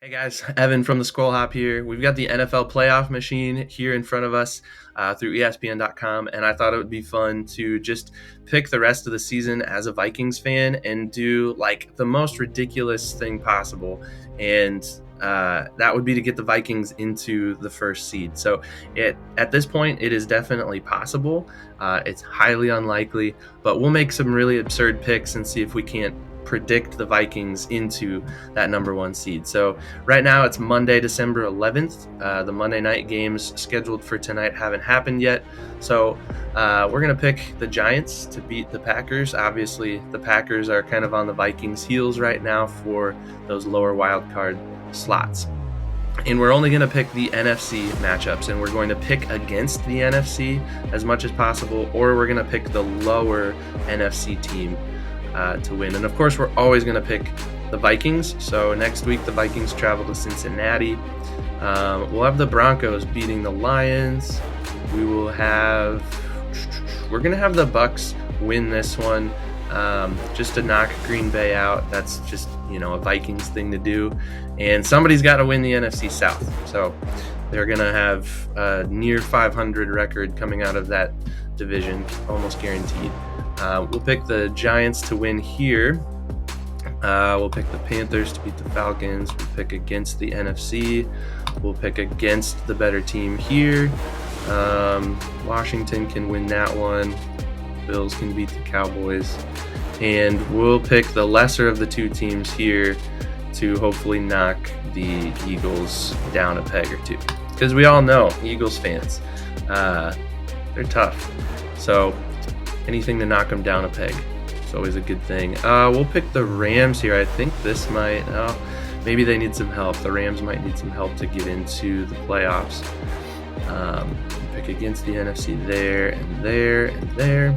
Hey guys, Evan from the Skol Hop here. We've got the NFL playoff machine here in front of us through ESPN.com, and I thought it would be fun to just pick the rest of the season as a Vikings fan and do like the most ridiculous thing possible, and that would be to get the Vikings into the first seed. So at this point, it is definitely possible. It's highly unlikely, but we'll make some really absurd picks and see if we can't predict the Vikings into that number one seed. So right now it's Monday, December 11th. The Monday night games scheduled for tonight haven't happened yet. So we're going to pick the Giants to beat the Packers. Obviously, the Packers are kind of on the Vikings' heels right now for those lower wild card slots. And we're only going to pick the NFC matchups, and we're going to pick against the NFC as much as possible, or we're going to pick the lower NFC team to win. And of course, we're always going to pick the Vikings. So next week, the Vikings travel to Cincinnati. We'll have the Broncos beating the Lions. We're going to have the Bucks win this one just to knock Green Bay out. That's just, a Vikings thing to do. And somebody's got to win the NFC South. So they're going to have a near 500 record coming out of that division, almost guaranteed. We'll pick the Giants to win here. We'll pick the Panthers to beat the Falcons. We'll pick against the NFC. We'll pick against the better team here. Washington can win that one. Bills can beat the Cowboys. And we'll pick the lesser of the two teams here to hopefully knock the Eagles down a peg or two. Because we all know, Eagles fans, they're tough. So anything to knock them down a peg. It's always a good thing. We'll pick the Rams here. I think this might... maybe they need some help. The Rams might need some help to get into the playoffs. Pick against the NFC there and there and there.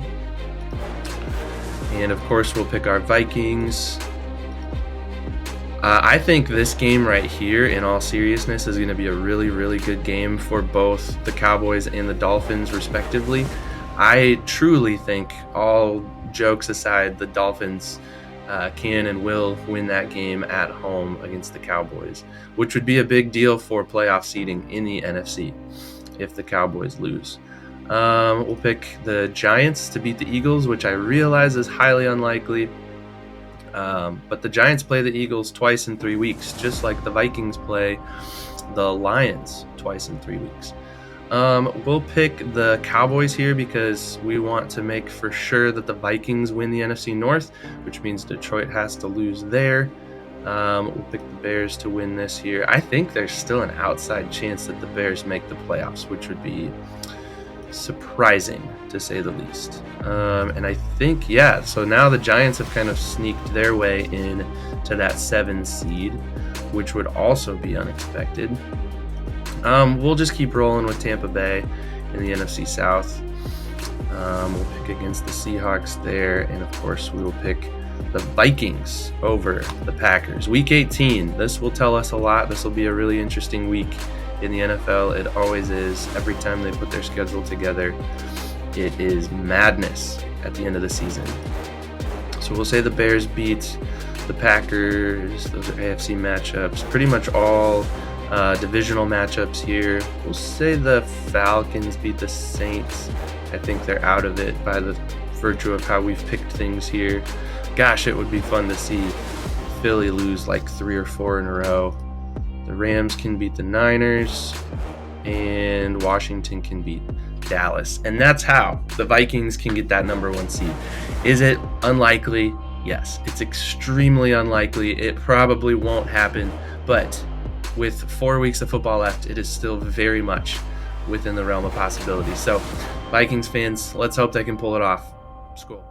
And of course, we'll pick our Vikings. I think this game right here, in all seriousness, is going to be a really, really good game for both the Cowboys and the Dolphins, respectively. I truly think, all jokes aside, the Dolphins can and will win that game at home against the Cowboys, which would be a big deal for playoff seeding in the NFC if the Cowboys lose. We'll pick the Giants to beat the Eagles, which I realize is highly unlikely. But the Giants play the Eagles twice in 3 weeks, just like the Vikings play the Lions twice in 3 weeks. We'll pick the Cowboys here because we want to make for sure that the Vikings win the NFC North, which means Detroit has to lose there. We'll pick the Bears to win this here. I think there's still an outside chance that the Bears make the playoffs, which would be surprising to say the least. And I think, so now the Giants have kind of sneaked their way in to that 7 seed, which would also be unexpected. We'll just keep rolling with Tampa Bay in the NFC South. We'll pick against the Seahawks there, and of course we will pick the Vikings over the Packers. Week 18, this will tell us a lot. This will be a really interesting week in the NFL. It always is. Every time they put their schedule together, it is madness at the end of the season. So we'll say the Bears beat the Packers. Those are AFC matchups. Pretty much all divisional matchups here. We'll say the Falcons beat the Saints. I think they're out of it by the virtue of how we've picked things here. Gosh, it would be fun to see Philly lose like 3 or 4 in a row. The Rams can beat the Niners, and Washington can beat Dallas. And that's how the Vikings can get that number 1 seed. Is it unlikely? Yes, it's extremely unlikely. It probably won't happen, but with 4 weeks of football left, it is still very much within the realm of possibility. So, Vikings fans, let's hope they can pull it off. Skol.